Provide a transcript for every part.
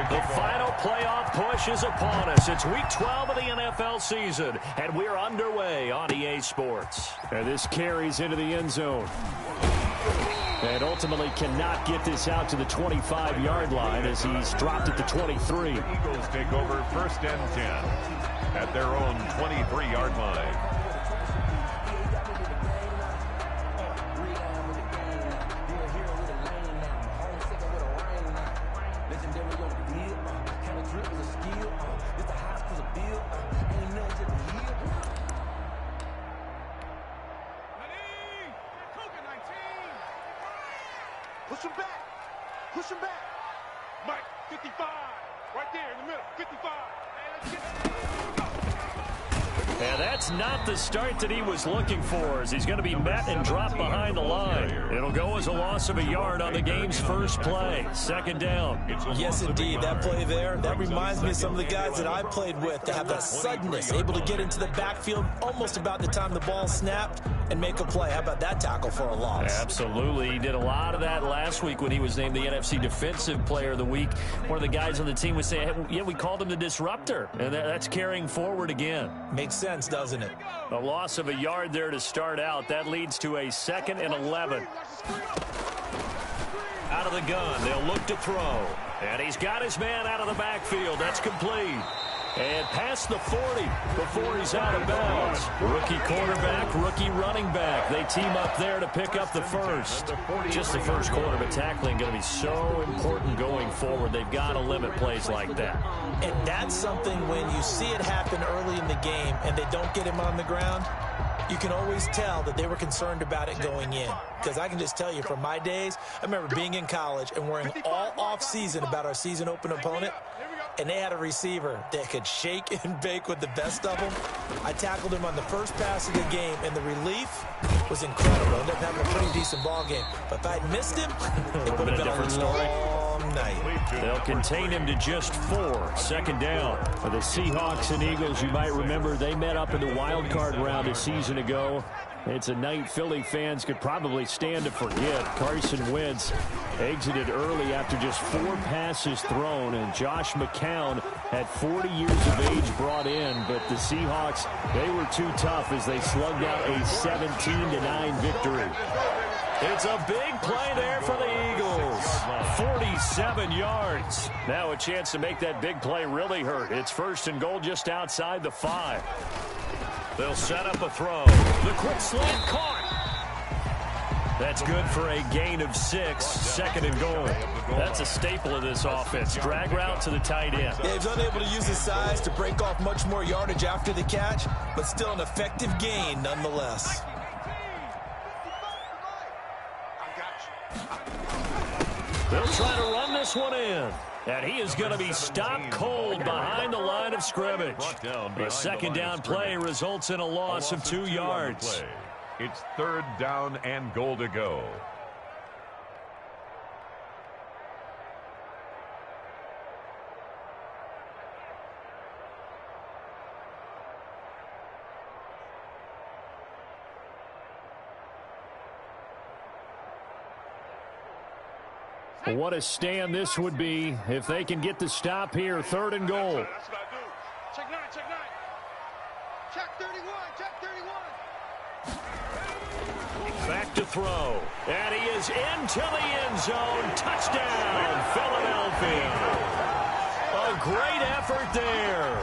The final playoff push is upon us. It's Week 12 of the NFL season, and we're underway on EA Sports. And this carries into the end zone. And ultimately cannot get this out to the 25-yard line as he's dropped it to 23. The Eagles take over 1st and 10 at their own 23-yard line. Push him back. Push him back. Mike, 55. Right there in the middle. 55. And that's not the start that he was looking for, as he's going to be met and dropped behind the line. It'll go as a loss of a yard on the game's first play. 2nd down. Yes, indeed. That play there, that reminds me of some of the guys that I played with that have that suddenness, able to get into the backfield almost about the time the ball snapped and make a play. How about that tackle for a loss? Absolutely. He did a lot of that last week when he was named the NFC Defensive Player of the Week. One of the guys on the team was saying, hey, yeah, we called him the disruptor. And that's carrying forward again. Makes sense, doesn't it? A loss of a yard there to start out. That leads to a 2nd and 11. Out of the gun. They'll look to throw. And he's got his man out of the backfield. That's complete. And past the 40 before he's out of bounds. Rookie quarterback, rookie running back. They team up there to pick up the first. Just the first quarter, but tackling going to be so important going forward. They've got to limit plays like that. And that's something when you see it happen early in the game and they don't get him on the ground, you can always tell that they were concerned about it going in. Because I can just tell you from my days, I remember being in college and worrying all off season about our season open opponent. And they had a receiver that could shake and bake with the best of them. I tackled him on the first pass of the game, and the relief was incredible. Ended up having a pretty decent ball game. But if I'd missed him, it would have been a different story. Night. They'll contain him to just 4. 2nd down. For the Seahawks and Eagles, you might remember they met up in the wild card round a season ago. It's a night Philly fans could probably stand to forget. Carson Wentz exited early after just 4 passes thrown, and Josh McCown had 40 years of age brought in, but the Seahawks, they were too tough as they slugged out a 17-9 victory. It's a big play there for the Eagles. 47 yards. Now a chance to make that big play really hurt. It's 1st and goal just outside the 5. They'll set up a throw. The quick slant caught. That's good for a gain of 6. 2nd and goal. That's a staple of this offense. Drag route to the tight end. Yeah, he's unable to use his size to break off much more yardage after the catch, but still an effective gain nonetheless. They'll try to run this one in. And he is going to be stopped cold behind the line of scrimmage. The 2nd down play results in a loss of 2 yards. It's 3rd down and goal to go. What a stand this would be if they can get the stop here. 3rd and goal. That's what I do. Check 9, check 9. Check 31, check 31. Back to throw. And he is into the end zone. Touchdown, Philadelphia. A great effort there.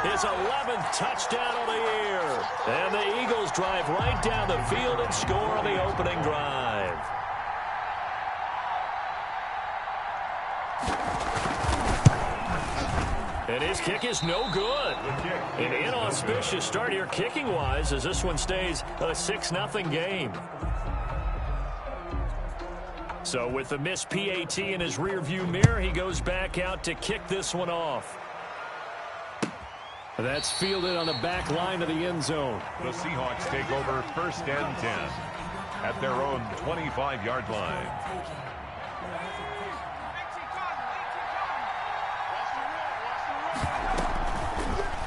His 11th touchdown of the year. And the Eagles drive right down the field and score on the opening drive. And his kick is no good. An inauspicious start here kicking-wise as this one stays a 6-0 game. So with the missed PAT in his rearview mirror, he goes back out to kick this one off. That's fielded on the back line of the end zone. The Seahawks take over 1st and 10 at their own 25-yard line.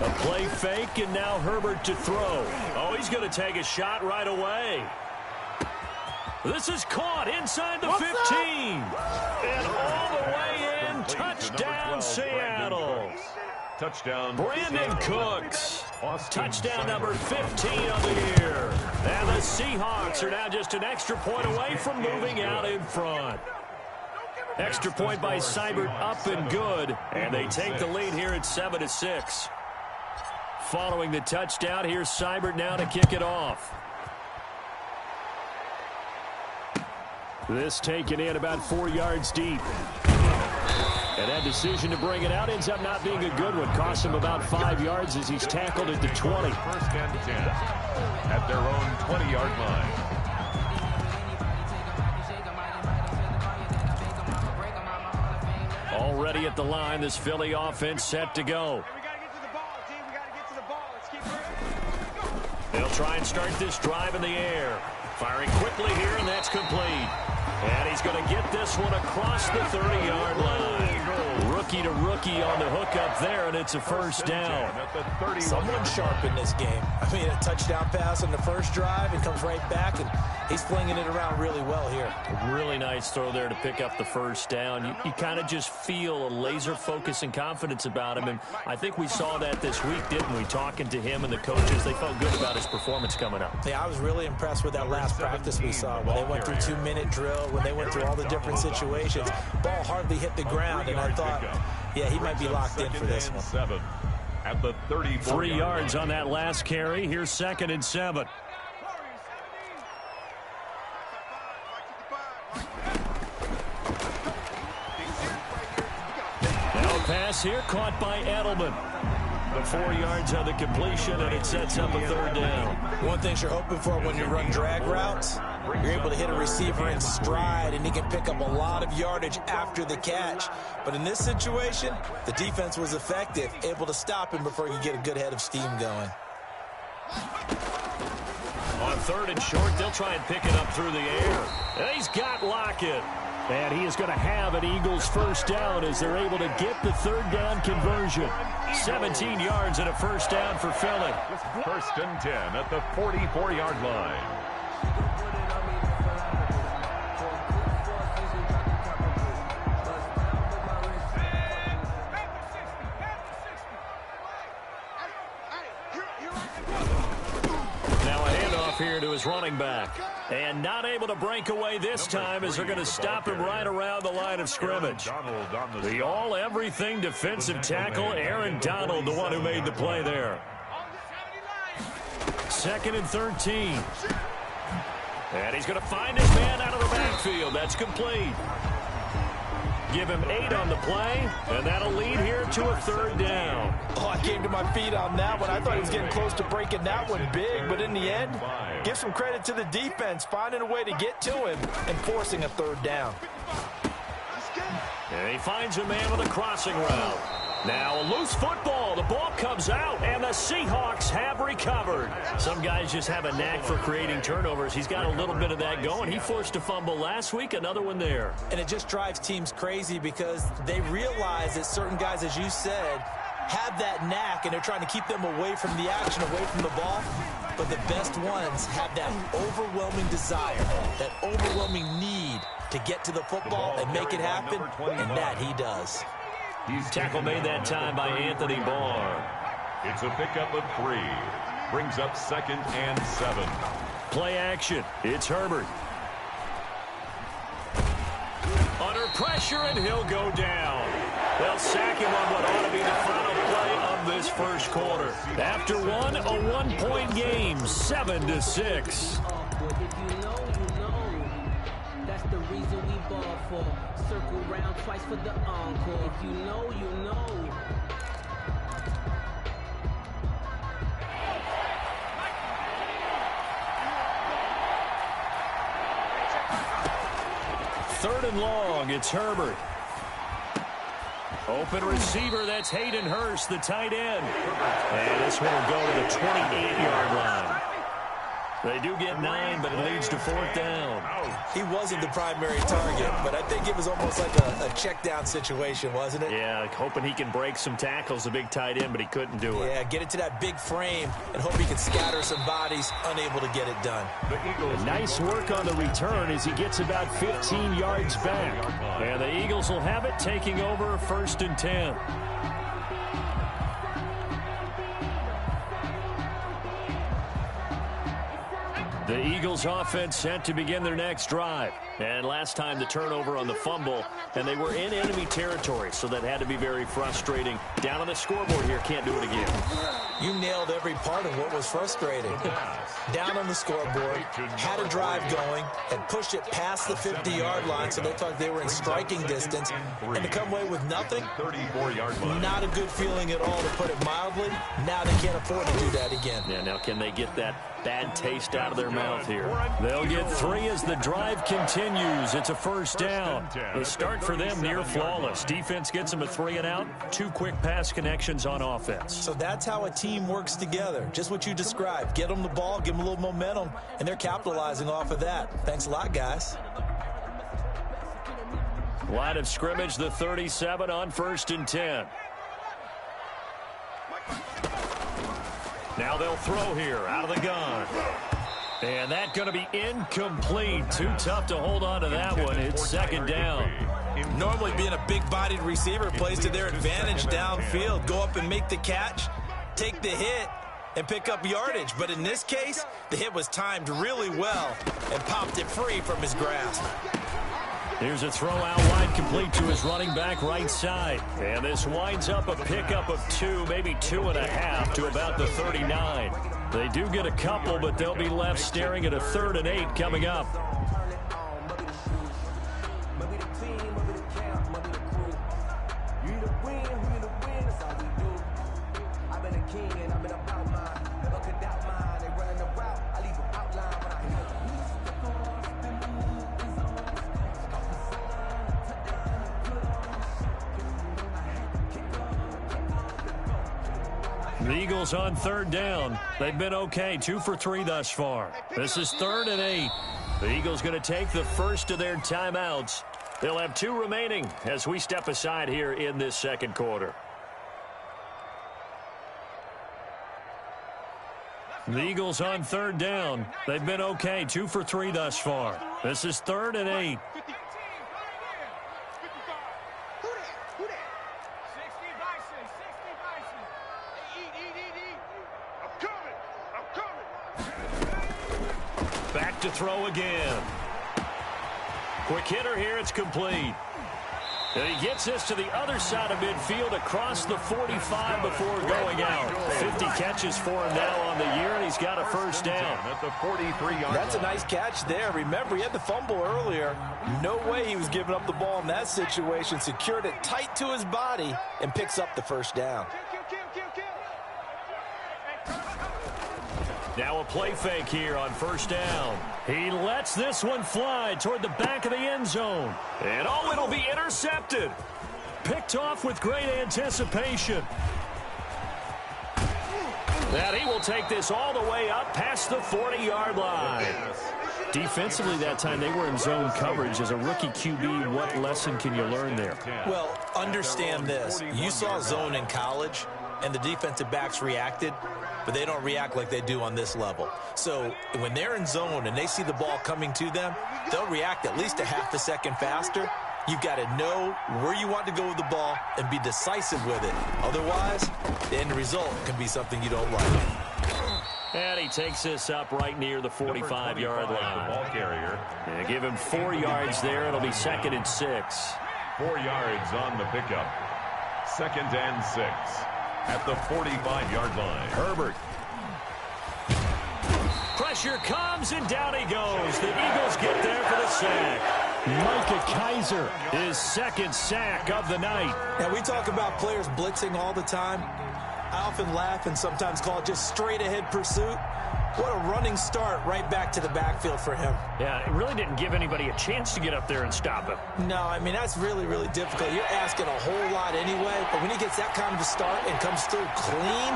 A play fake, and now Herbert to throw. Oh, he's going to take a shot right away. This is caught inside the 15. And all the way in, touchdown, Seahawks. touchdown. Brandon Cooks. Touchdown number 15 on the year. And the Seahawks are now just an extra point away from moving out in front. Extra point by Seibert, up and good. And they take the lead here at 7-6. Following the touchdown, here's Seibert now to kick it off. This taken in about 4 yards deep. And that decision to bring it out ends up not being a good one. Costs him about 5 yards as he's tackled at the 20. First and 10 at their own 20-yard line. Already at the line, this Philly offense set to go. They'll try and start this drive in the air. Firing quickly here, and that's complete. And he's going to get this one across the 30-yard line. Rookie to rookie on the hook up there, and it's a first down. Someone sharp in this game. I mean, a touchdown pass on the first drive, it comes right back, and he's flinging it around really well here. Really nice throw there to pick up the first down. You kind of just feel a laser focus and confidence about him, and I think we saw that this week, didn't we? Talking to him and the coaches, they felt good about his performance coming up. Yeah, I was really impressed with that last practice we saw when they went through 2-minute drill, when they went through all the different situations. Ball hardly hit the ground, and I thought, yeah, he might be locked in for this one. 7 at the 3 yards on that last carry. Here's 2nd and 7. Now a pass here caught by Edelman. The 4 yards on the completion, and it sets up a 3rd down. One thing you're hoping for when you run drag routes, you're able to hit a receiver in stride, and he can pick up a lot of yardage after the catch. But in this situation, the defense was effective, able to stop him before he could get a good head of steam going. On 3rd and short, they'll try and pick it up through the air. And he's got Lockett. And he is going to have an Eagles first down as they're able to get the 3rd down conversion. 17 yards and a first down for Philly. First and 10 at the 44-yard line. Here to his running back. And not able to break away this time as they're going to stop him right around the line of scrimmage. The all-everything defensive tackle, Aaron Donald, the one who made the play there. 2nd and 13. And he's going to find his man out of the backfield. That's complete. Give him 8 on the play, and that'll lead here to a 3rd down. Oh, I came to my feet on that one. I thought he was getting close to breaking that one big, but in the end, give some credit to the defense, finding a way to get to him and forcing a 3rd down. And he finds a man with a crossing route. Now a loose football. The ball comes out, and the Seahawks have recovered. Some guys just have a knack for creating turnovers. He's got a little bit of that going. He forced a fumble last week, another one there. And it just drives teams crazy because they realize that certain guys, as you said, have that knack, and they're trying to keep them away from the action, away from the ball. But the best ones have that overwhelming desire, that overwhelming need to get to the football and make it happen, and that he does. Tackle made that time by Anthony Barr. It's a pickup of 3. Brings up 2nd and 7. Play action. It's Herbert. Under pressure, and he'll go down. They'll sack him on what ought to be the final play of this first quarter. After one, a 1-point game, 7-6. That's the reason we ball for. Circle round twice for the encore. If you know, you know. Third and long, it's Herbert. Open receiver, that's Hayden Hurst, the tight end. And this one will go to the 28-yard line. They do get 9, but it leads to 4th down. He wasn't the primary target, but I think it was almost like a check down situation, wasn't it? Yeah, hoping he can break some tackles, a big tight end, but he couldn't do it. Yeah, get it to that big frame and hope he can scatter some bodies, unable to get it done. Nice work on the return as he gets about 15 yards back. And the Eagles will have it, taking over 1st and 10. The Eagles offense set to begin their next drive. And last time the turnover on the fumble, and they were in enemy territory, so that had to be very frustrating. Down on the scoreboard here, can't do it again. You nailed every part of what was frustrating. Down on the scoreboard, had a drive going, and pushed it past the 50-yard line, so they thought they were in striking distance, and to come away with nothing, 34-yard line. not a good feeling at all, to put it mildly. Now they can't afford to do that again. Yeah, now can they get that bad taste out of their mouth here? They'll get 3 as the drive continues. It's a first down. The start for them near flawless. Defense gets them a 3 and out. 2 quick pass connections on offense. So that's how a team works together. Just what you described. Get them the ball, give them a little momentum, and they're capitalizing off of that. Thanks a lot, guys. Line of scrimmage, the 37 on 1st and 10. Now they'll throw here out of the gun. And that's going to be incomplete. Too tough to hold on to that one. It's 2nd down. Normally being a big-bodied receiver plays to their advantage downfield. Go up and make the catch, take the hit, and pick up yardage. But in this case, the hit was timed really well and popped it free from his grasp. Here's a throw out wide, complete to his running back right side. And this winds up a pickup of 2, maybe 2.5 to about the 39. They do get a couple, but they'll be left staring at a 3rd and 8 coming up. The Eagles on 3rd down. They've been okay, 2 for 3 thus far. This is 3rd and 8. The Eagles going to take the first of their timeouts. They'll have 2 remaining as we step aside here in this 2nd quarter. The Eagles on 3rd down. They've been okay, 2 for 3 thus far. This is 3rd and 8. Back to throw again. Quick hitter here, it's complete. And he gets this to the other side of midfield across the 45 before going out. 50 catches for him now on the year, and he's got a first down. At the 43-yard That's a nice catch there. Remember, he had the fumble earlier. No way he was giving up the ball in that situation. Secured it tight to his body and picks up the first down. Now a play fake here on 1st down. He lets this one fly toward the back of the end zone. And oh, it'll be intercepted. Picked off with great anticipation. That he will take this all the way up past the 40-yard line. Defensively that time, they were in zone coverage. As a rookie QB, what lesson can you learn there? Well, understand this. You saw zone in college, and the defensive backs reacted, but they don't react like they do on this level. So when they're in zone and they see the ball coming to them, they'll react at least a half a second faster. You've got to know where you want to go with the ball and be decisive with it. Otherwise, the end result can be something you don't like. And he takes this up right near the 45-yard line. The ball carrier. And give him 4 yards there. It'll be 2nd and 6. 4 yards on the pickup. 2nd and 6. At the 45-yard line. Herbert. Pressure comes, and down he goes. The Eagles get there for the sack. Micah Kaiser, his 2nd sack of the night. Now, we talk about players blitzing all the time. I often laugh and sometimes call it just straight-ahead pursuit. What a running start right back to the backfield for him. Yeah, it really didn't give anybody a chance to get up there and stop him. No, I mean, that's really, really difficult. You're asking a whole lot anyway, but when he gets that kind of a start and comes through clean,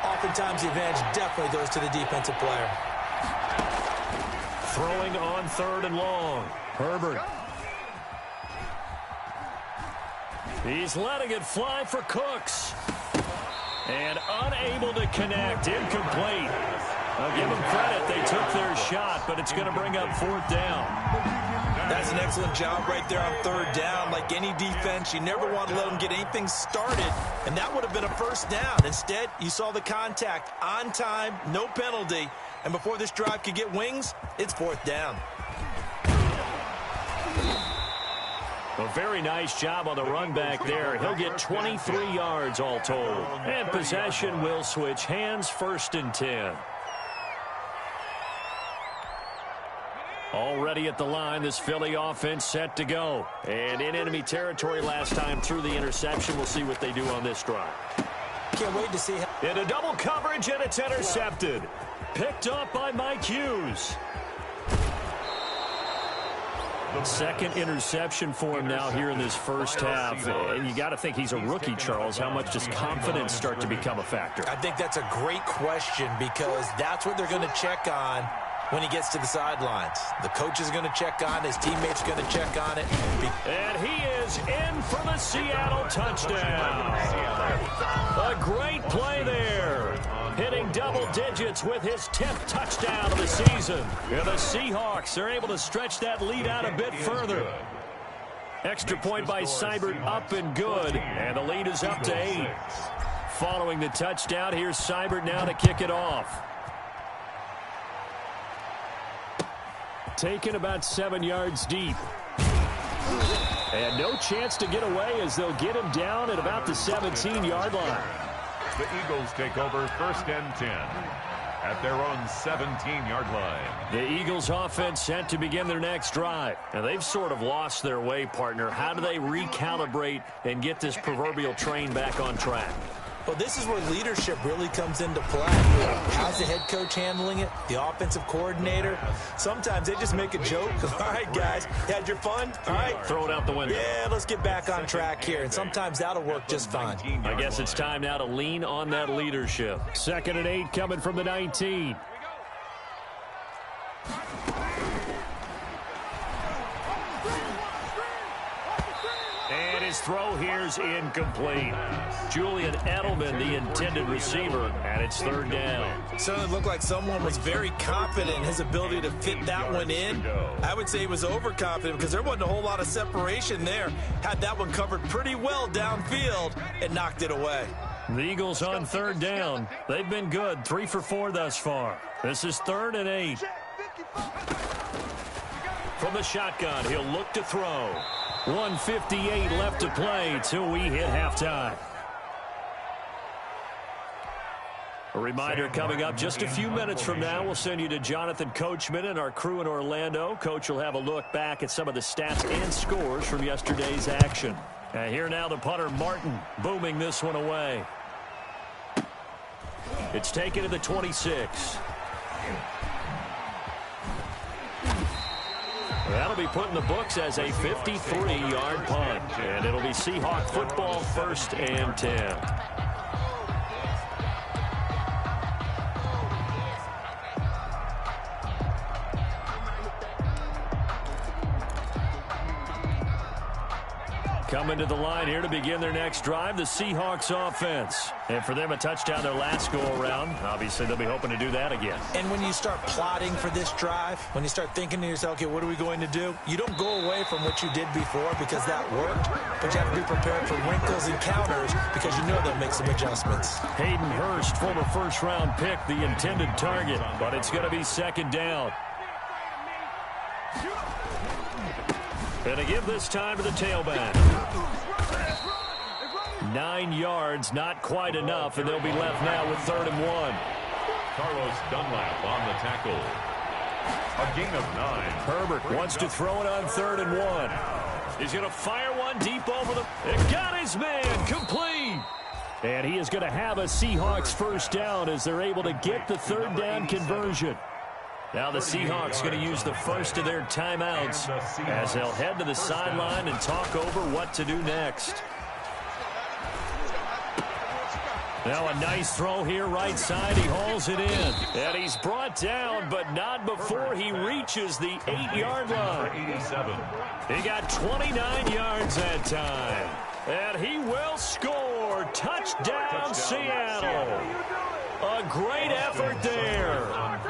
oftentimes the advantage definitely goes to the defensive player. Throwing on 3rd and long. Herbert. He's letting it fly for Cooks. And unable to connect. Incomplete. I'll give them credit. They took their shot, but it's going to bring up 4th down. That's an excellent job right there on third down. Like any defense, you never want to let them get anything started, and that would have been a first down. Instead, you saw the contact on time, no penalty, and before this drive could get wings, it's fourth down. A very nice job on the run back there. He'll get 23 yards all told. And possession will switch hands, 1st and 10. Already at the line, this Philly offense set to go. And in enemy territory last time through the interception. We'll see what they do on this drive. Can't wait to see how. Into double coverage, and it's intercepted. Picked up by Mike Hughes. Second interception for him now here in this first half. And you got to think he's a rookie, Charles. How much does confidence start to become a factor? I think that's a great question because that's what they're going to check on when he gets to the sidelines. The coach is going to check on, his teammates are going to check on it. And he is in for the Seattle touchdown. A great play there. Hitting double digits with his 10th touchdown of the season. And the Seahawks are able to stretch that lead out a bit further. Extra point by Seibert, up and good. And the lead is up to 8. Following the touchdown, here's Seibert now to kick it off. Taken about 7 yards deep. And no chance to get away as they'll get him down at about the 17-yard line. The Eagles take over 1st and 10 at their own 17-yard line. The Eagles offense set to begin their next drive. And they've sort of lost their way, partner. How do they recalibrate and get this proverbial train back on track? Well, this is where leadership really comes into play. How's the head coach handling it? The offensive coordinator? Sometimes they just make a joke. All right, guys, you had your fun? All right. Throw it out the window. Yeah, let's get back on track here. And sometimes that'll work just fine. I guess it's time now to lean on that leadership. 2nd and 8 coming from the 19. And his throw here's incomplete. Julian Edelman, the intended receiver, and it's 3rd down. So it looked like someone was very confident in his ability to fit that one in. I would say he was overconfident because there wasn't a whole lot of separation there. Had that one covered pretty well downfield and knocked it away. The Eagles on 3rd down. They've been good, 3 for 4 thus far. This is 3rd and 8. From the shotgun, he'll look to throw. 1:58 left to play till we hit halftime. A reminder coming up just a few minutes from now. We'll send you to Jonathan Coachman and our crew in Orlando. Coach will have a look back at some of the stats and scores from yesterday's action. And here now the punter, Martin, booming this one away. It's taken to the 26. That'll be put in the books as a 53-yard punt. And it'll be Seahawk football, 1st and 10. Coming to the line here to begin their next drive, the Seahawks offense. And for them, a touchdown their last go-around. Obviously, they'll be hoping to do that again. And when you start plotting for this drive, when you start thinking to yourself, okay, what are we going to do? You don't go away from what you did before because that worked, but you have to be prepared for wrinkles and counters because you know they'll make some adjustments. Hayden Hurst, former first-round pick, the intended target, but it's going to be 2nd down. And to give this time to the tailback. 9 yards, not quite enough, and they'll be left now with 3rd and 1. Carlos Dunlap on the tackle. A gain of 9. Herbert wants to throw it on 3rd and 1. He's going to fire one deep over the... It got his man, complete. And he is going to have a Seahawks first down as they're able to get the 3rd down conversion. Now the Seahawks going to use the first of their timeouts as they'll head to the sideline and talk over what to do next. Now a nice throw here right side. He hauls it in. And he's brought down, but not before he reaches the 8-yard line. He got 29 yards that time. And he will score. Touchdown, Seattle. A great effort there.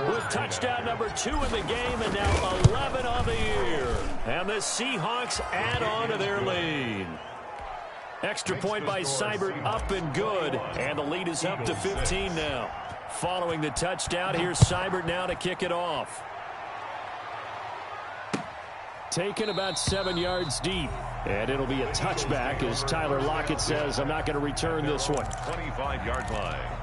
With touchdown number 2 in the game and now 11 on the year. And the Seahawks add on to their lead. Extra point by Seibert up and good. And the lead is up to 15 now. Following the touchdown, here's Seibert now to kick it off. Taken about 7 yards deep. And it'll be a touchback as Tyler Lockett says, I'm not going to return this one. 25-yard line.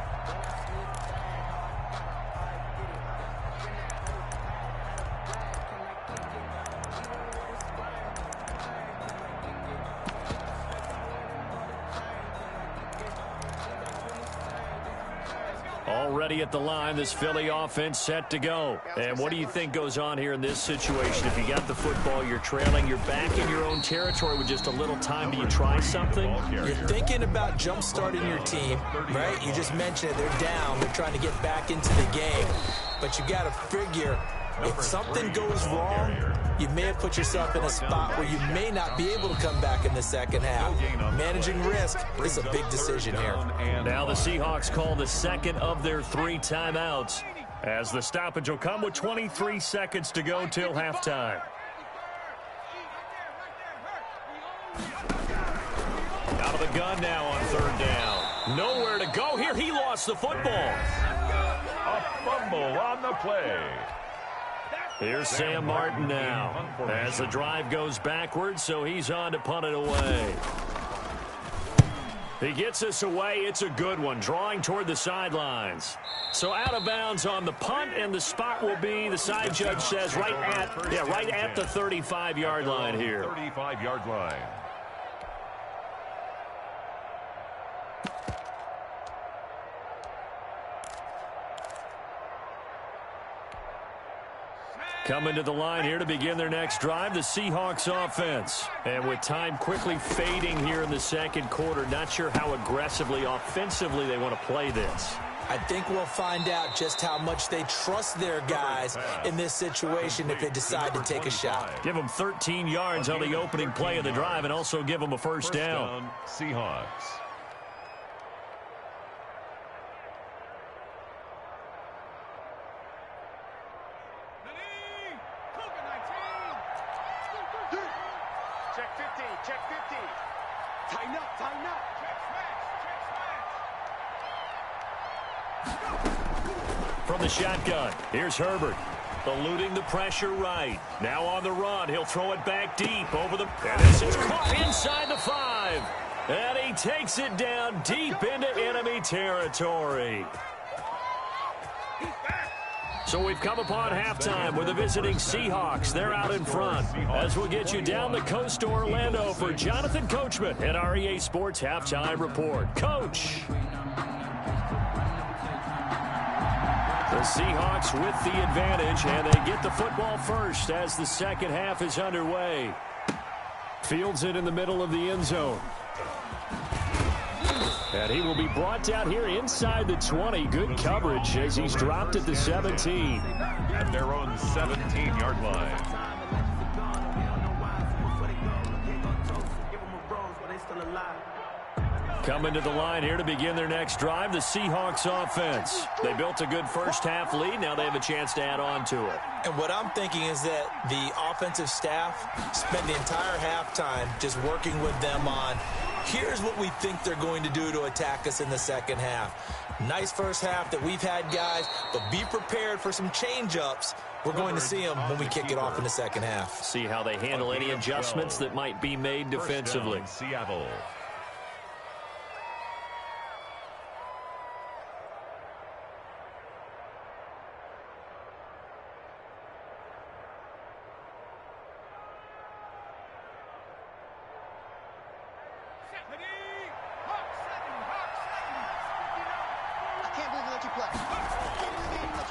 Already at the line, this Philly offense set to go. And what do you think goes on here in this situation? If you got the football, you're trailing, you're back in your own territory with just a little time. Do you try something? You're thinking about jump-starting your team, right? You just mentioned it. They're down. They're trying to get back into the game. But you got to figure, if something goes wrong, you may have put yourself in a spot where you may not be able to come back in the second half. Managing risk is a big decision here. Now the Seahawks call the second of their 3 timeouts as the stoppage will come with 23 seconds to go till halftime. Out of the gun now on 3rd down. Nowhere to go here. He lost the football. A fumble on the play. Here's Sam Martin now as the drive goes backwards, so he's on to punt it away. He gets us away. It's a good one, drawing toward the sidelines. So out of bounds on the punt, and the spot will be, the side judge says, right at the 35-yard line here. 35-yard line. Coming to the line here to begin their next drive, the Seahawks offense. And with time quickly fading here in the second quarter, not sure how aggressively, offensively they want to play this. I think we'll find out just how much they trust their guys in this situation if they decide to take a shot. Give them 13 yards on the opening play of the drive and also give them a first down. Seahawks. Check 50, check 50. Tighten up, tighten up. From the shotgun, here's Herbert. Eluding the pressure right. Now on the run, he'll throw it back deep over the... And this is caught inside the 5. And he takes it down deep into enemy territory. So we've come upon halftime with the visiting Seahawks. They're out in front. As we'll get you down the coast to Orlando for Jonathan Coachman at our EA Sports Halftime Report. Coach! The Seahawks with the advantage, and they get the football first as the second half is underway. Fields it in the middle of the end zone. And he will be brought down here inside the 20. Good coverage as he's dropped at the 17. At their own 17-yard line. Coming to the line here to begin their next drive, the Seahawks offense. They built a good first half lead. Now they have a chance to add on to it. And what I'm thinking is that the offensive staff spent the entire halftime just working with them on, here's what we think they're going to do to attack us in the second half. Nice first half that we've had, guys, but be prepared for some change-ups. We're going to see them when we kick it off in the second half. See how they handle any adjustments that might be made defensively. Seattle.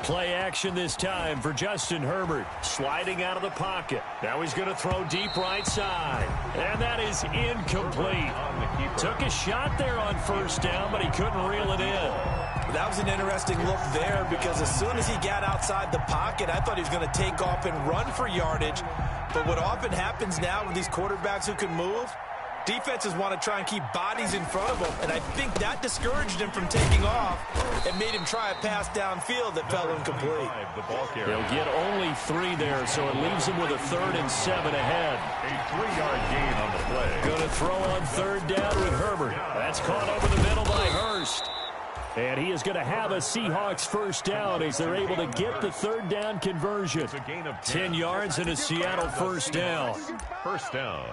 Play action this time for Justin Herbert. Sliding out of the pocket. Now he's going to throw deep right side. And that is incomplete. Took a shot there on first down, but he couldn't reel it in. That was an interesting look there because as soon as he got outside the pocket, I thought he was going to take off and run for yardage. But what often happens now with these quarterbacks who can move, Defenses want to try and keep bodies in front of him, and I think that discouraged him from taking off and made him try a pass downfield that fell incomplete. He'll get only 3 there, so it leaves him with a 3rd and 7 ahead. A 3-yard gain on the play. Going to throw on 3rd down with Herbert. That's caught over the middle by Hurst. And he is going to have a Seahawks first down as they're able to get the 3rd down conversion. It's a gain of 10 yards and a Seattle first down. First down.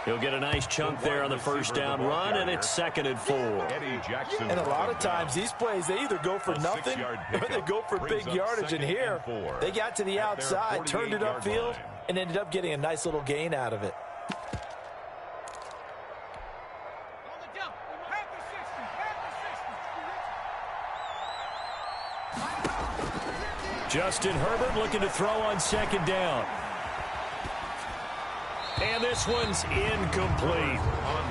He'll get a nice chunk there on the first down run, and it's 2nd and 4. And a lot of times, these plays, they either go for nothing or they go for big yardage. And here, they got to the outside, turned it upfield, and ended up getting a nice little gain out of it. Justin Herbert looking to throw on 2nd down. And this one's incomplete.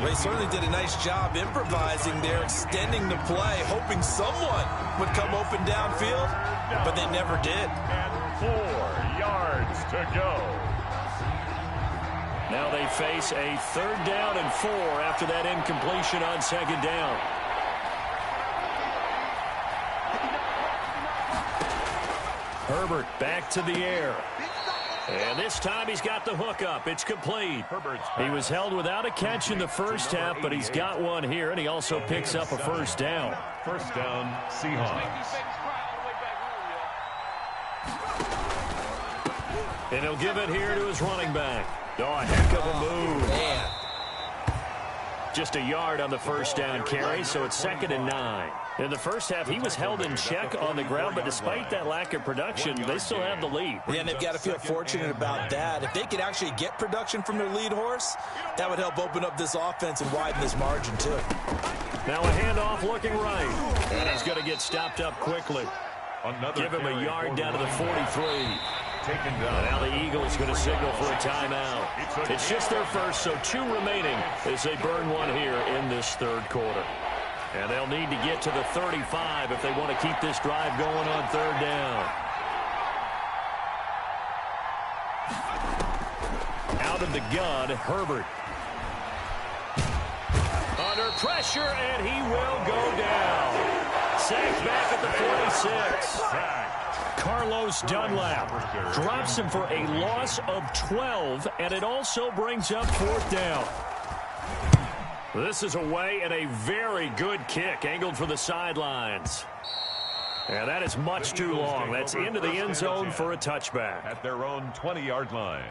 They certainly did a nice job improvising there, extending the play, hoping someone would come open downfield, but they never did. And 4 yards to go. Now they face a 3rd down and 4 after that incompletion on 2nd down. Herbert back to the air. And this time he's got the hook up. It's complete. He was held without a catch in the first half, but he's got one here, and he also picks up a first down. First down, Seahawks. And he'll give it here to his running back. Oh, a heck of a move. Man. Just a yard on the first down carry, so it's 2nd and 9. In the first half, he was held in check on the ground, but despite that lack of production, they still have the lead. Yeah, and they've got to feel fortunate about that. If they could actually get production from their lead horse, that would help open up this offense and widen this margin, too. Now a handoff looking right. And he's going to get stopped up quickly. Give him a yard down to the 43. Taken down. And now the Eagles going to signal for a timeout. It's just their first, so 2 remaining as they burn one here in this 3rd quarter. And they'll need to get to the 35 if they want to keep this drive going on 3rd down. Out of the gun, Herbert. Under pressure, and he will go down. Sacked back at the 46. Carlos Dunlap drops him for a loss of 12, and it also brings up 4th down. This is away and a very good kick angled for the sidelines. And that is much too long. That's into the end zone for a touchback. At their own 20-yard line.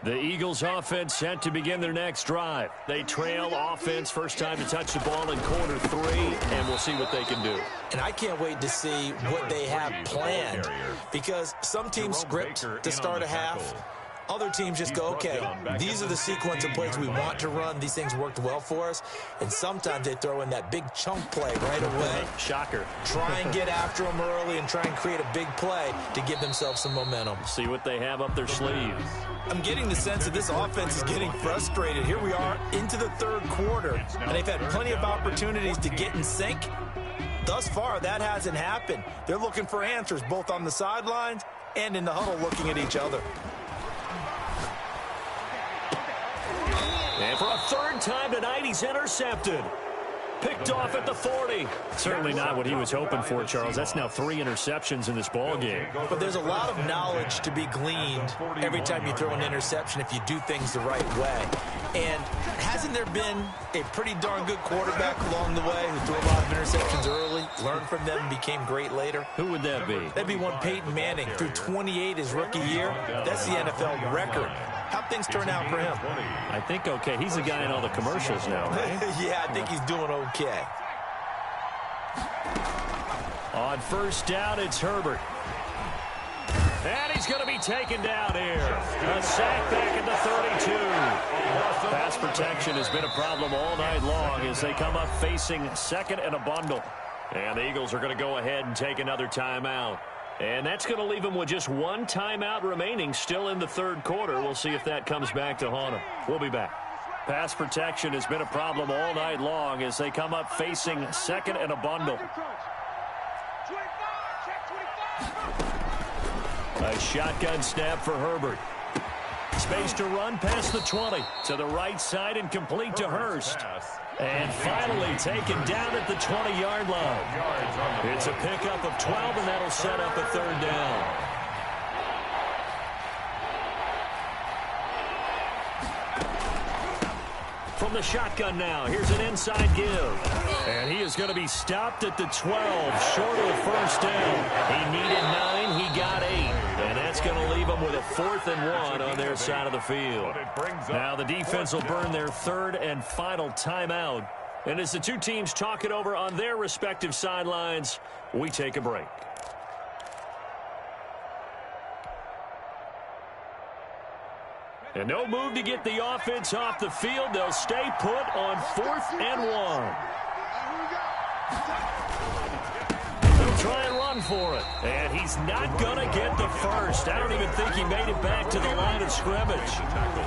The Eagles offense set to begin their next drive. They trail offense, first time to touch the ball in quarter 3, and we'll see what they can do. And I can't wait to see what they have planned, because some teams script to start a half. Other teams just go, okay, these are the sequence of plays we want to run. These things worked well for us. And sometimes they throw in that big chunk play right away. Shocker. Try and get after them early and try and create a big play to give themselves some momentum. See what they have up their sleeves. I'm getting the sense that this offense is getting frustrated. Here we are into the 3rd quarter, and they've had plenty of opportunities to get in sync. Thus far, that hasn't happened. They're looking for answers both on the sidelines and in the huddle looking at each other. And for a 3rd time tonight, he's intercepted. Picked off at the 40. Certainly not what he was hoping for, Charles. That's now 3 interceptions in this ball game. But there's a lot of knowledge to be gleaned every time you throw an interception if you do things the right way. And hasn't there been a pretty darn good quarterback along the way who threw a lot of interceptions early, learned from them, and became great later? Who would that be? That'd be one Peyton Manning. Threw 28 his rookie year. That's the NFL record. How'd things turn out for him? I think okay. He's the guy in all the commercials now, right? Yeah, I think he's doing okay. On first down, it's Herbert. And he's going to be taken down here. A sack back at the 32. Pass protection has been a problem all night long as they come up facing 2nd and a bundle. And the Eagles are going to go ahead and take another timeout. And that's going to leave them with just one timeout remaining still in the third quarter. We'll see if that comes back to haunt them. We'll be back. Pass protection has been a problem all night long as they come up facing second and a bundle. A shotgun snap for Herbert. Space to run past the 20. To the right side and complete to Hurst. And finally taken down at the 20-yard line. It's a pickup of 12, and that'll set up a third down. From the shotgun now, here's an inside give. And he is going to be stopped at the 12, short of the first down. He needed 9, he got 8. And that's going to leave them with a 4th and 1 on their side of the field. Now the defense will burn their third and final timeout. And as the two teams talk it over on their respective sidelines, we take a break. And no move to get the offense off the field. They'll stay put on 4th and 1. They'll try and run for it. And he's not going to get the first. I don't even think he made it back to the line of scrimmage.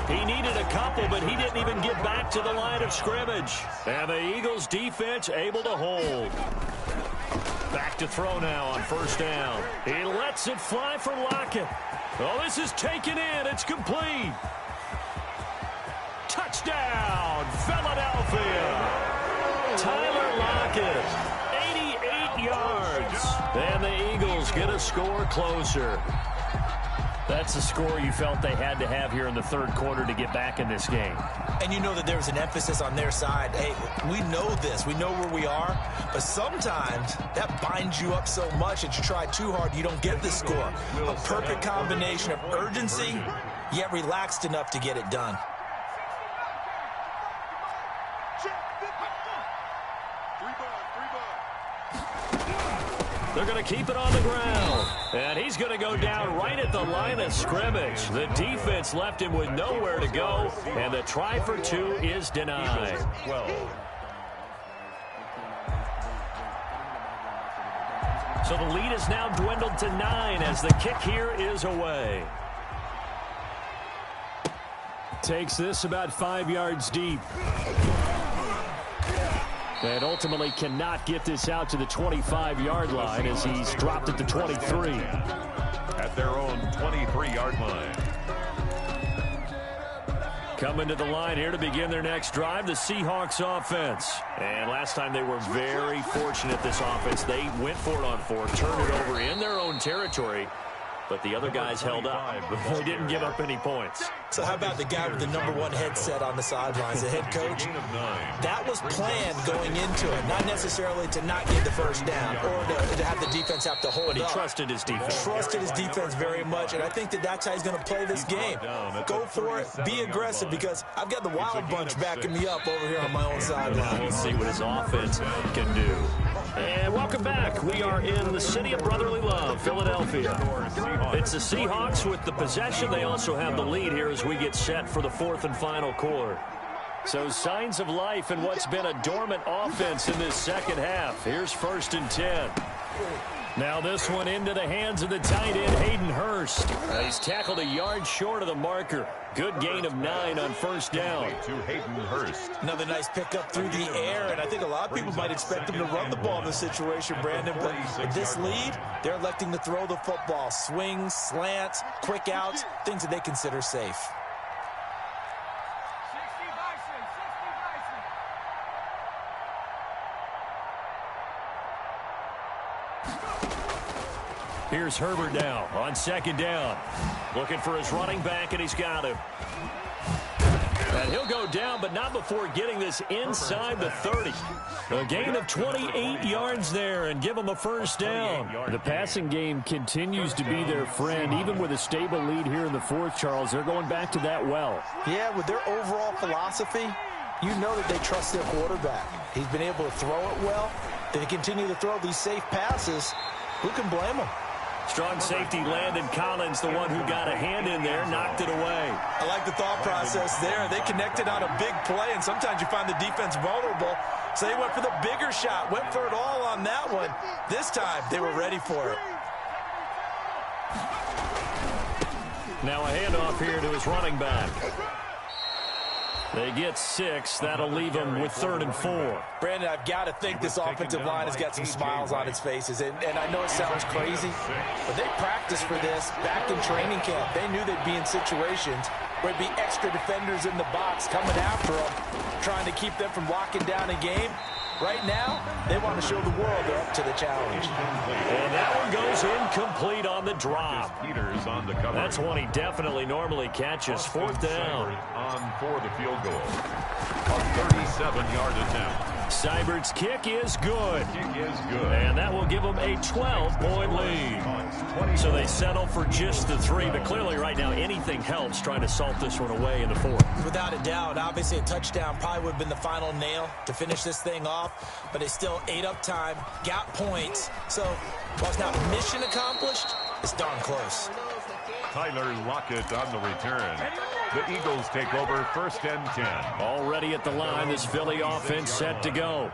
He needed a couple, but he didn't even get back to the line of scrimmage. And the Eagles defense able to hold. Back to throw now on first down. He lets it fly for Lockett. Oh, this is taken in. It's complete. Touchdown, Philadelphia. Tyler Lockett, 88 yards. And the Eagles get a score closer. That's the score you felt they had to have here in the third quarter to get back in this game. And you know that there was an emphasis on their side. Hey, we know this. We know where we are. But sometimes that binds you up so much that you try too hard, you don't get the score. A perfect combination of urgency, yet relaxed enough to get it done. They're going to keep it on the ground. And he's going to go down right at the line of scrimmage. The defense left him with nowhere to go. And the try for 2 is denied. So the lead is now dwindled to 9 as the kick here is away. Takes this about 5 yards deep. And ultimately cannot get this out to the 25-yard line as he's dropped at the 23. At their own 23-yard line. Coming to the line here to begin their next drive, the Seahawks offense. And last time they were very fortunate, this offense. They went for it on 4, turned it over in their own territory. But the other guys held up. They didn't give up any points. So how about the guy with the #1 headset on the sidelines, the head coach? That was planned going into it, not necessarily to not get the first down or to have the defense have to hold up. But he trusted his defense. Trusted his defense very much, and I think that's how he's going to play this game. Go for it, be aggressive, because I've got the Wild Bunch backing me up over here on my own sideline. We'll see what his offense can do. And welcome back. We are in the city of brotherly love, Philadelphia. It's the Seahawks with the possession. They also have the lead here as we get set for the 4th and final quarter. So signs of life in what's been a dormant offense in this second half. Here's 1st and 10. Now this one into the hands of the tight end, Hayden Hurst. He's tackled a yard short of the marker. Good gain of 9 on first down. To Hayden Hurst. Another nice pickup through the air, and I think a lot of people might expect him to run the ball in this situation, Brandon. But with this lead, they're electing to throw the football. Swings, slants, quick outs, things that they consider safe. Here's Herbert now on 2nd down. Looking for his running back, and he's got him. And he'll go down, but not before getting this inside the 30. A gain of 28 yards there and give him a first down. The passing game continues to be their friend. Even with a stable lead here in the 4th, Charles, they're going back to that well. Yeah, with their overall philosophy, you know that they trust their quarterback. He's been able to throw it well. They continue to throw these safe passes. Who can blame them? Strong safety Landon Collins, the one who got a hand in there, knocked it away. I like the thought process there. They connected on a big play, and sometimes you find the defense vulnerable. So they went for the bigger shot, went for it all on that one. This time, they were ready for it. Now a handoff here to his running back. They get 6. That'll leave them with 3rd and 4. Brandon, I've got to think this offensive line has got some smiles on its faces. And I know it sounds crazy, but they practiced for this back in training camp. They knew they'd be in situations where it'd be extra defenders in the box coming after them, trying to keep them from locking down a game. Right now, they want to show the world they're up to the challenge. And that one goes incomplete on the drop. Peters on the cover. That's one he definitely normally catches. 4th down. On for the field goal. A 37-yard attempt. Seibert's kick is good. Kick is good. And that will give them a 12-point lead. So they settle for just the 3, but clearly right now anything helps trying to salt this one away in the 4th. Without a doubt, obviously a touchdown probably would have been the final nail to finish this thing off, but it's still ate up time, got points. So while it's not mission accomplished, it's darn close. Tyler Lockett on the return. The Eagles take over 1st and 10. Already at the line, this Philly offense set to go.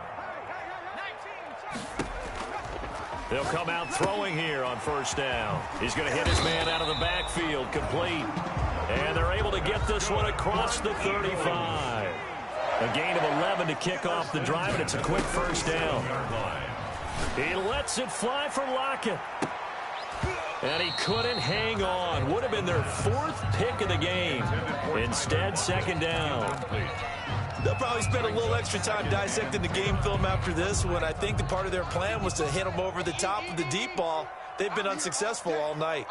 They'll come out throwing here on 1st down. He's going to hit his man out of the backfield, complete. And they're able to get this one across the 35. A gain of 11 to kick off the drive, and it's a quick 1st down. He lets it fly for Lockett. And he couldn't hang on. Would have been their 4th pick of the game. Instead, 2nd down. They'll probably spend a little extra time dissecting the game film after this one. I think the part of their plan was to hit them over the top of the deep ball. They've been unsuccessful all night.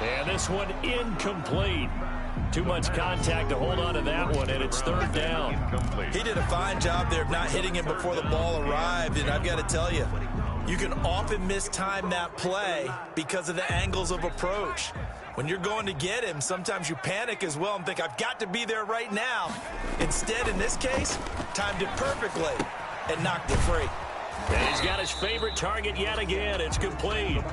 And this one incomplete. Too much contact to hold on to that one, and it's 3rd down. He did a fine job there of not hitting him before the ball arrived, and I've got to tell you, you can often mistime that play because of the angles of approach. When you're going to get him, sometimes you panic as well and think, I've got to be there right now. Instead, in this case, timed it perfectly and knocked it free. And he's got his favorite target yet again. It's complete.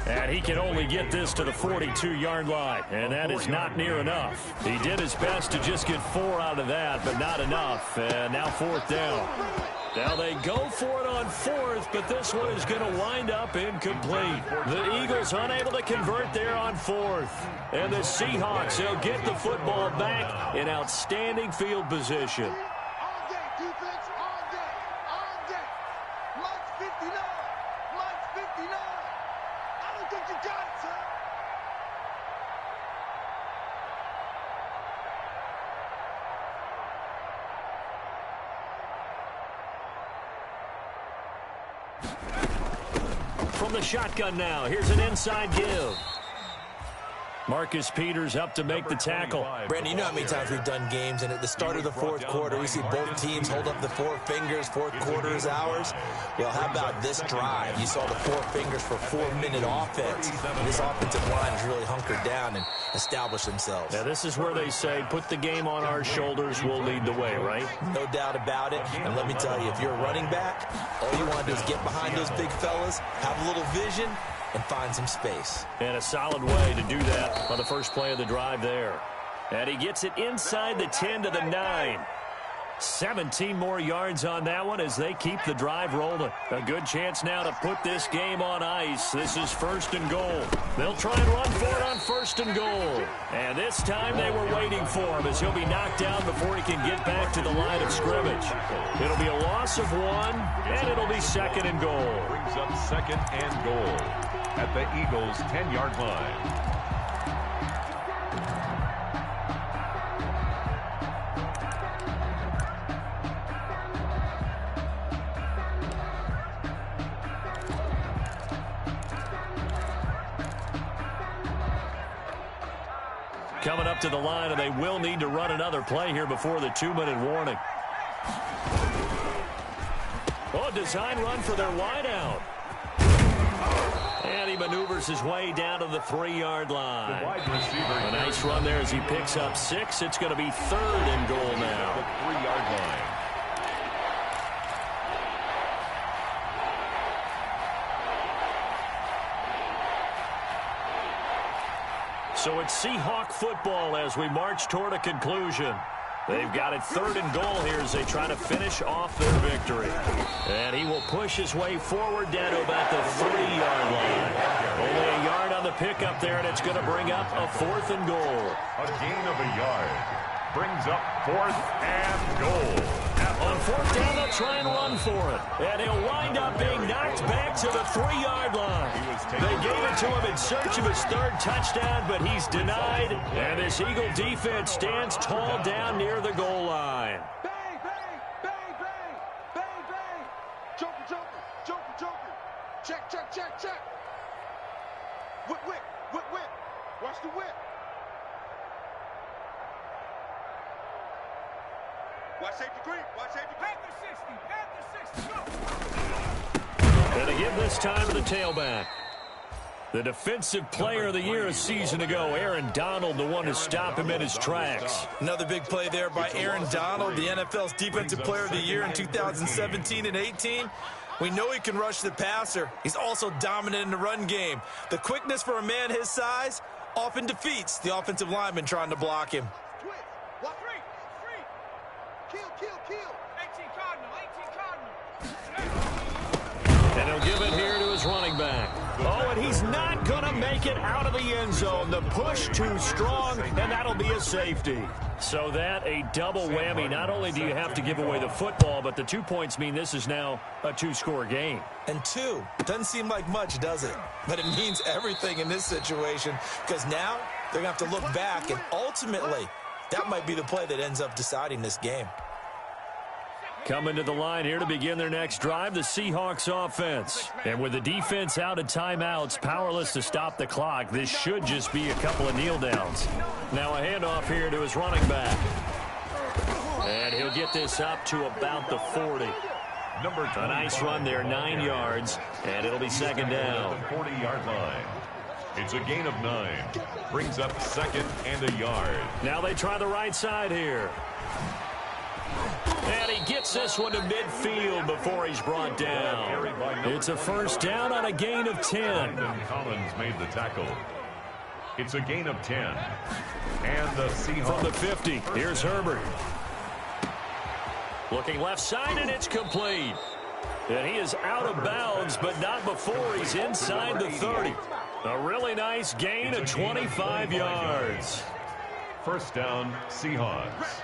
And he can only get this to the 42-yard line, and that is not near enough. He did his best to just get 4 out of that, but not enough. And now 4th down. Now they go for it on 4th, but this one is going to wind up incomplete. The Eagles unable to convert there on 4th. And the Seahawks, they'll get the football back in outstanding field position. All day, defense, all day, all day. Mike's 59, Mike's 59. I don't think you got it, son. From the shotgun now, here's an inside give. Marcus Peters up to make the tackle. Brandon, you know how many times we've done games, and at the start of the 4th quarter, we see both teams hold up the 4 fingers, 4th quarter is ours. Well, how about this drive? You saw the 4 fingers for 4-minute offense. And this offensive line has really hunkered down and established themselves. Now, this is where they say, put the game on our shoulders, we'll lead the way, right? No doubt about it. And let me tell you, if you're a running back, all you want to do is get behind those big fellas, have a little vision, and find some space. And a solid way to do that on the first play of the drive there. And he gets it inside the 10 to the 9. 17 more yards on that one as they keep the drive rolling. A good chance now to put this game on ice. This is 1st and goal. They'll try and run for it on 1st and goal. And this time they were waiting for him as he'll be knocked down before he can get back to the line of scrimmage. It'll be a loss of 1, and it'll be 2nd and goal. Brings up 2nd and goal at the Eagles' 10-yard line. Coming up to the line, and they will need to run another play here before the 2-minute warning. Oh, design run for their wideout. And he maneuvers his way down to the 3-yard line. A nice run there as he picks up 6. It's going to be 3rd and goal now. The 3-yard line. So it's Seahawk football as we march toward a conclusion. They've got it 3rd and goal here as they try to finish off their victory. And he will push his way forward down to about the 3-yard line. Only a yard on the pickup there, and it's going to bring up a 4th and goal. A gain of a yard brings up 4th and goal. On 4th down, they'll try and run for it. And he'll wind up being knocked back to the 3-yard line. They gave it to him in search of his 3rd touchdown, but he's denied. And this Eagle defense stands tall down near the goal line. Bang, bang, bang, bang, bang, bang. Joker, joker, joker, joker. Check, check, check, check. Whip, whip, whip, whip. Watch the whip. Watch safety green. Watch safety green. Panther 60. Panther 60. Go. And to give this time to the tailback. The defensive player of the year a season ago, Aaron Donald, the one to stop him in his tracks. Another big play there by Aaron Donald, the NFL's defensive player of the year in 2017 and 18. We know he can rush the passer. He's also dominant in the run game. The quickness for a man his size often defeats the offensive lineman trying to block him. Twist. Walk free. Kill, kill, kill. 18 Cardinal. And he'll give it here to his running back. Oh, and he's not going to make it out of the end zone. The push too strong, and that'll be a safety. So that a double whammy. Not only do you have to give away the football, but the 2 points mean this is now a 2-score game. And 2 doesn't seem like much, does it? But it means everything in this situation because now they're going to have to look back, and ultimately that might be the play that ends up deciding this game. Coming to the line here to begin their next drive, the Seahawks offense. And with the defense out of timeouts, powerless to stop the clock, this should just be a couple of kneel downs. Now a handoff here to his running back. And he'll get this up to about the 40. A nice run there, 9 yards, and it'll be 2nd down. 40-yard line. It's a gain of 9. Brings up 2nd and a yard. Now they try the right side here. And he gets this one to midfield before he's brought down. It's a 1st down on a gain of 10. Collins made the tackle. It's a gain of 10. And the Seahawks. From the 50, here's Herbert. Looking left side, and it's complete. And he is out of bounds, but not before he's inside the 30. A really nice gain of 25 yards. 1st down, Seahawks.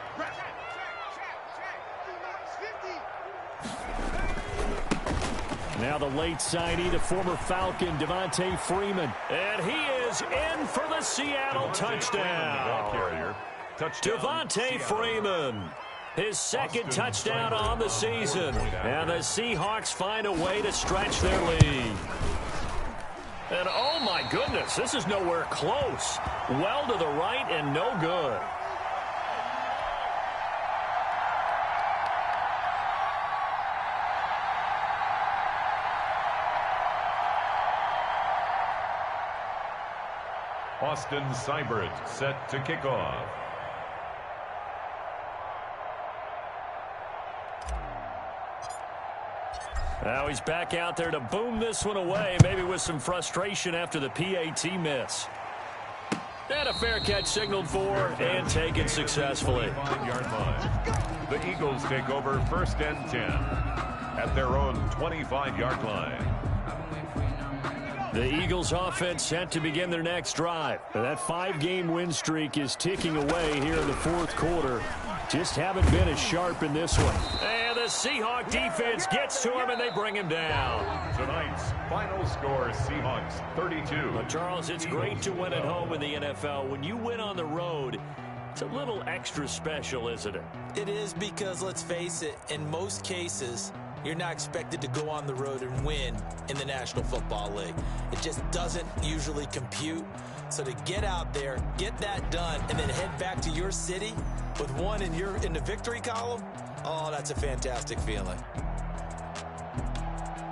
Now the late signee, the former Falcon, Devontae Freeman. And he is in for the Seattle touchdown. Devontae Freeman. His 2nd touchdown on the season. And the Seahawks find a way to stretch their lead. And oh my goodness, this is nowhere close. Well to the right and no good. Austin Seibert set to kick off. Now he's back out there to boom this one away, maybe with some frustration after the PAT miss. And a fair catch signaled for and taken successfully. 5-yard line. The Eagles take over 1st and 10 at their own 25-yard line. The Eagles offense set to begin their next drive. That 5-game win streak is ticking away here in the 4th quarter. Just haven't been as sharp in this one. And the Seahawk defense gets to him and they bring him down. Tonight's final score, Seahawks 32. But Charles, it's great to win at home in the NFL. When you win on the road, it's a little extra special, isn't it? It is because, let's face it, in most cases, you're not expected to go on the road and win in the National Football League. It just doesn't usually compute. So to get out there, get that done, and then head back to your city with one in the victory column, oh, that's a fantastic feeling.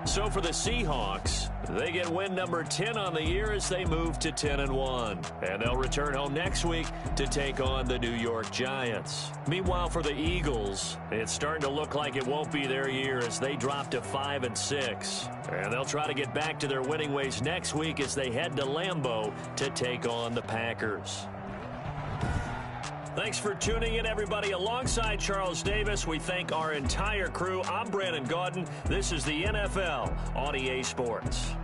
So for the Seahawks, they get win number 10 on the year as they move to 10-1. And they'll return home next week to take on the New York Giants. Meanwhile, for the Eagles, it's starting to look like it won't be their year as they drop to 5-6. And they'll try to get back to their winning ways next week as they head to Lambeau to take on the Packers. Thanks for tuning in, everybody. Alongside Charles Davis, we thank our entire crew. I'm Brandon Gaudin. This is the NFL on EA Sports.